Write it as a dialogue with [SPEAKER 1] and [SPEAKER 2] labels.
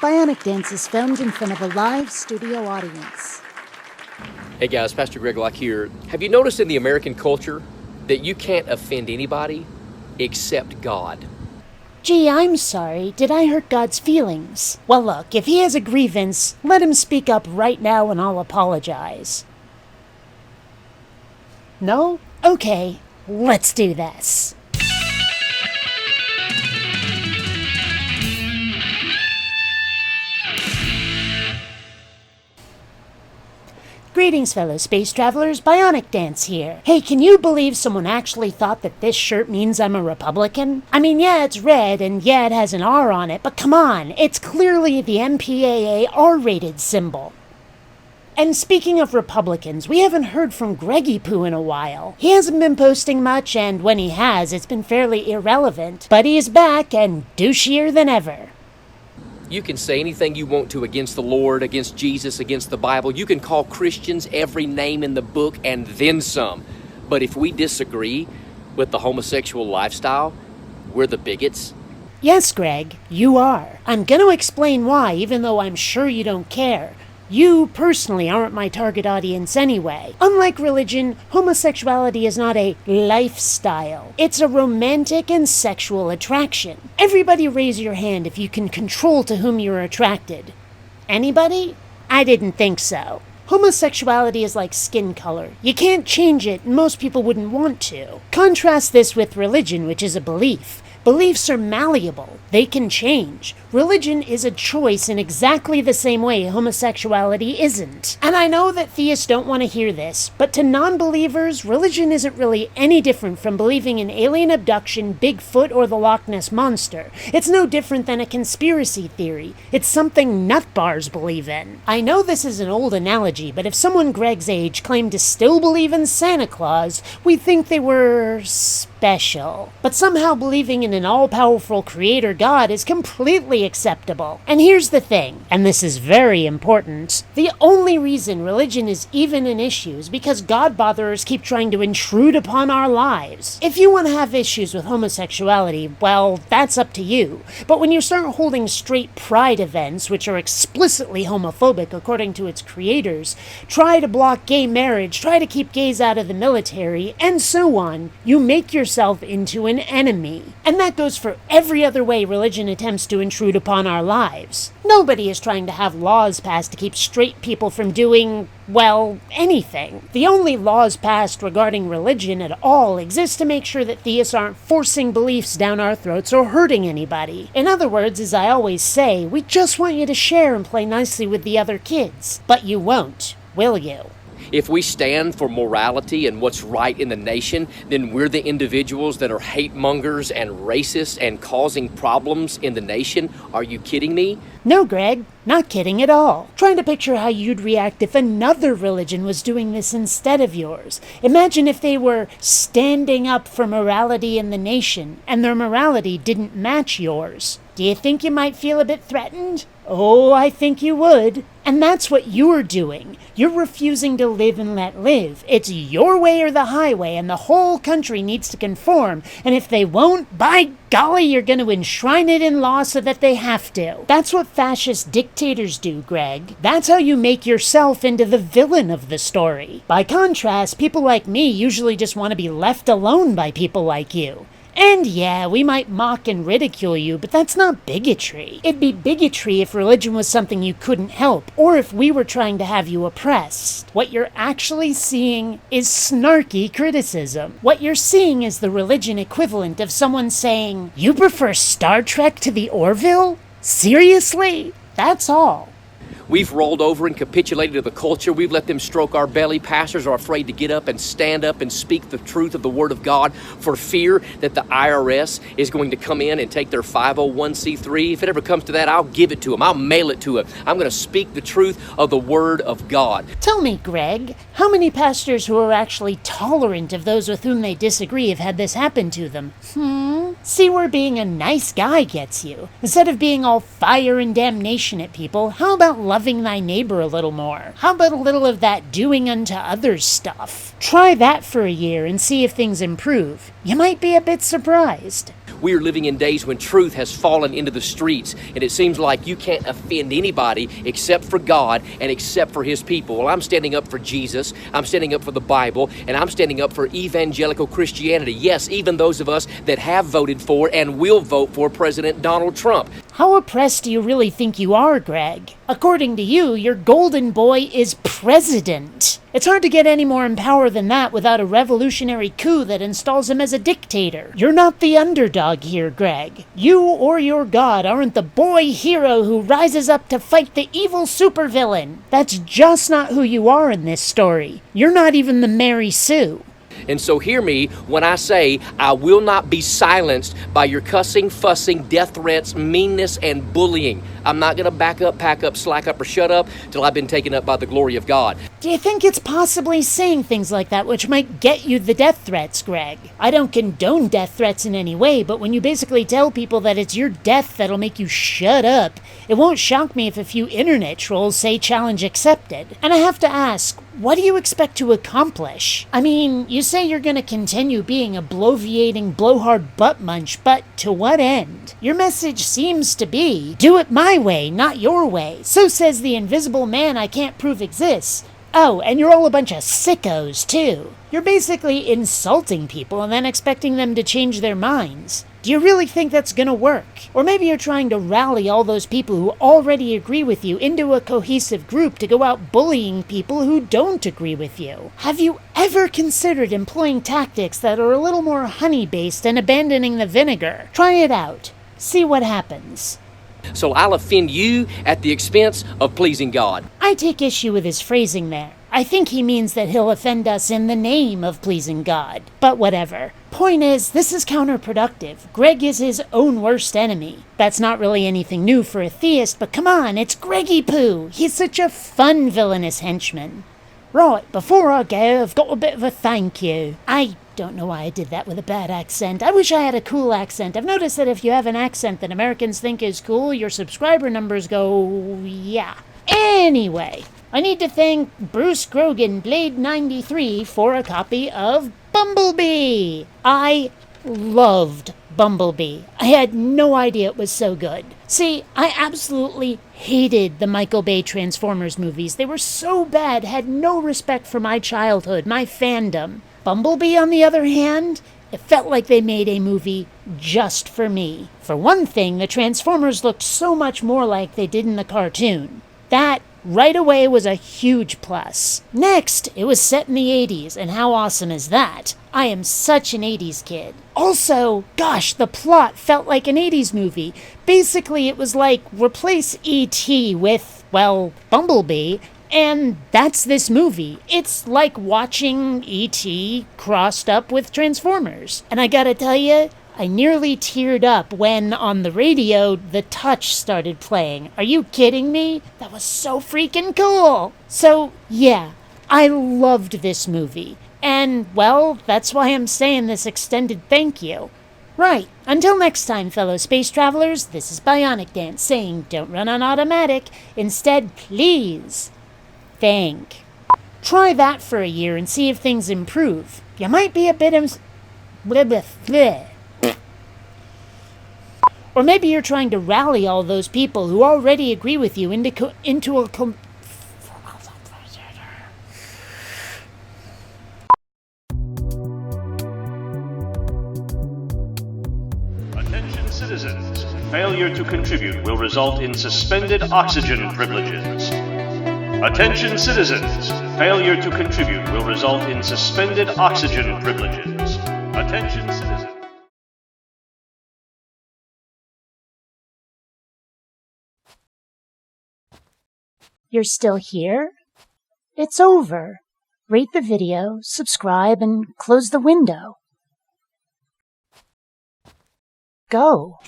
[SPEAKER 1] BionicDance is filmed in front of a live studio audience.
[SPEAKER 2] Hey guys, Pastor Greg Locke here. Have you noticed in the American culture that you can't offend anybody except God?
[SPEAKER 3] Gee, I'm sorry. Did I hurt God's feelings? Well, look, if he has a grievance, let him speak up right now and I'll apologize. No? Okay, let's do this. Greetings, fellow space travelers. BionicDance here. Hey, can you believe someone actually thought that this shirt means I'm a Republican? I mean, yeah, it's red, and yeah, it has an R on it, but come on, it's clearly the MPAA R-rated symbol. And speaking of Republicans, we haven't heard from Greggie-Pooh in a while. He hasn't been posting much, and when he has, it's been fairly irrelevant. But he is back, and douchier than ever.
[SPEAKER 2] You can say anything you want to against the Lord, against Jesus, against the Bible. You can call Christians every name in the book and then some. But if we disagree with the homosexual lifestyle, we're the bigots.
[SPEAKER 3] Yes, Greg, you are. I'm going to explain why, even though I'm sure you don't care. You, personally, aren't my target audience anyway. Unlike religion, homosexuality is not a lifestyle. It's a romantic and sexual attraction. Everybody raise your hand if you can control to whom you're attracted. Anybody? I didn't think so. Homosexuality is like skin color. You can't change it, and most people wouldn't want to. Contrast this with religion, which is a belief. Beliefs are malleable. They can change. Religion is a choice in exactly the same way homosexuality isn't. And I know that theists don't want to hear this, but to non-believers, religion isn't really any different from believing in alien abduction, Bigfoot, or the Loch Ness Monster. It's no different than a conspiracy theory. It's something nutbars believe in. I know this is an old analogy, but if someone Greg's age claimed to still believe in Santa Claus, we'd think they were special. But somehow believing in an all-powerful creator God is completely acceptable. And here's the thing, and this is very important, the only reason religion is even an issue is because God-botherers keep trying to intrude upon our lives. If you want to have issues with homosexuality, well, that's up to you. But when you start holding straight pride events, which are explicitly homophobic according to its creators, try to block gay marriage, try to keep gays out of the military, and so on, you make yourself into an enemy. And that goes for every other way religion attempts to intrude upon our lives. Nobody is trying to have laws passed to keep straight people from doing, well, anything. The only laws passed regarding religion at all exist to make sure that theists aren't forcing beliefs down our throats or hurting anybody. In other words, as I always say, we just want you to share and play nicely with the other kids. But you won't, will you?
[SPEAKER 2] If we stand for morality and what's right in the nation, then we're the individuals that are hate mongers and racists and causing problems in the nation. Are you kidding me?
[SPEAKER 3] No, Greg, not kidding at all. Trying to picture how you'd react if another religion was doing this instead of yours. Imagine if they were standing up for morality in the nation and their morality didn't match yours. Do you think you might feel a bit threatened? Oh, I think you would. And that's what you're doing. You're refusing to live and let live. It's your way or the highway, and the whole country needs to conform. And if they won't, by golly, you're going to enshrine it in law so that they have to. That's what fascist dictators do, Greg. That's how you make yourself into the villain of the story. By contrast, people like me usually just want to be left alone by people like you. And yeah, we might mock and ridicule you, but that's not bigotry. It'd be bigotry if religion was something you couldn't help, or if we were trying to have you oppressed. What you're actually seeing is snarky criticism. What you're seeing is the religion equivalent of someone saying, "You prefer Star Trek to the Orville? Seriously?" That's all.
[SPEAKER 2] We've rolled over and capitulated to the culture. We've let them stroke our belly. Pastors are afraid to get up and stand up and speak the truth of the Word of God for fear that the IRS is going to come in and take their 501c3. If it ever comes to that, I'll give it to them. I'll mail it to them. I'm going to speak the truth of the Word of God.
[SPEAKER 3] Tell me, Greg, how many pastors who are actually tolerant of those with whom they disagree have had this happen to them? See where being a nice guy gets you. Instead of being all fire and damnation at people, how about loving thy neighbor a little more? How about a little of that doing unto others stuff? Try that for a year and see if things improve. You might be a bit surprised.
[SPEAKER 2] We are living in days when truth has fallen into the streets, and it seems like you can't offend anybody except for God and except for His people. Well, I'm standing up for Jesus, I'm standing up for the Bible, and I'm standing up for evangelical Christianity. Yes, even those of us that have voted for and will vote for President Donald Trump.
[SPEAKER 3] How oppressed do you really think you are, Greg? According to you, your golden boy is president. It's hard to get any more in power than that without a revolutionary coup that installs him as a dictator. You're not the underdog here, Greg. You or your God aren't the boy hero who rises up to fight the evil supervillain. That's just not who you are in this story. You're not even the Mary Sue.
[SPEAKER 2] And so hear me when I say I will not be silenced by your cussing, fussing, death threats, meanness, and bullying. I'm not going to back up, pack up, slack up, or shut up till I've been taken up by the glory of God.
[SPEAKER 3] Do you think it's possibly saying things like that which might get you the death threats, Greg? I don't condone death threats in any way, but when you basically tell people that it's your death that'll make you shut up, it won't shock me if a few internet trolls say challenge accepted. And I have to ask, what do you expect to accomplish? I mean, you say you're going to continue being a bloviating, blowhard butt munch, but to what end? Your message seems to be, do it my way, not your way. So says the invisible man I can't prove exists. Oh, and you're all a bunch of sickos, too. You're basically insulting people and then expecting them to change their minds. Do you really think that's gonna work? Or maybe you're trying to rally all those people who already agree with you into a cohesive group to go out bullying people who don't agree with you. Have you ever considered employing tactics that are a little more honey-based and abandoning the vinegar? Try it out. See what happens.
[SPEAKER 2] So I'll offend you at the expense of pleasing God.
[SPEAKER 3] I take issue with his phrasing there. I think he means that he'll offend us in the name of pleasing God. But whatever. Point is, this is counterproductive. Greg is his own worst enemy. That's not really anything new for a theist, but come on, it's Greggie-Pooh. He's such a fun villainous henchman. Right, before I go, I've got a bit of a thank you. I don't know why I did that with a bad accent. I wish I had a cool accent. I've noticed that if you have an accent that Americans think is cool, your subscriber numbers go, yeah. Anyway, I need to thank Bruce Grogan Blade 93 for a copy of Bumblebee. I loved Bumblebee. I had no idea it was so good. See, I absolutely hated the Michael Bay Transformers movies. They were so bad, had no respect for my childhood, my fandom. Bumblebee, on the other hand, it felt like they made a movie just for me. For one thing, the Transformers looked so much more like they did in the cartoon. That, right away, was a huge plus. Next, it was set in the 80s, and how awesome is that? I am such an 80s kid. Also, gosh, the plot felt like an 80s movie. Basically, it was like, replace E.T. with, well, Bumblebee, and that's this movie. It's like watching E.T. crossed up with Transformers. And I gotta tell you, I nearly teared up when, on the radio, The Touch started playing. Are you kidding me? That was so freaking cool! So, yeah, I loved this movie. And, well, that's why I'm saying this extended thank you. Right, until next time, fellow space travelers, this is BionicDance saying don't run on automatic. Instead, please think. Try that for a year and see if things improve. You might be a bit Or maybe you're trying to rally all those people who already agree with you into a
[SPEAKER 4] Attention citizens, failure to contribute will result in suspended oxygen privileges. Attention citizens, failure to contribute will result in suspended oxygen privileges. Attention citizens.
[SPEAKER 3] You're still here? It's over. Rate the video, subscribe, and close the window. Go.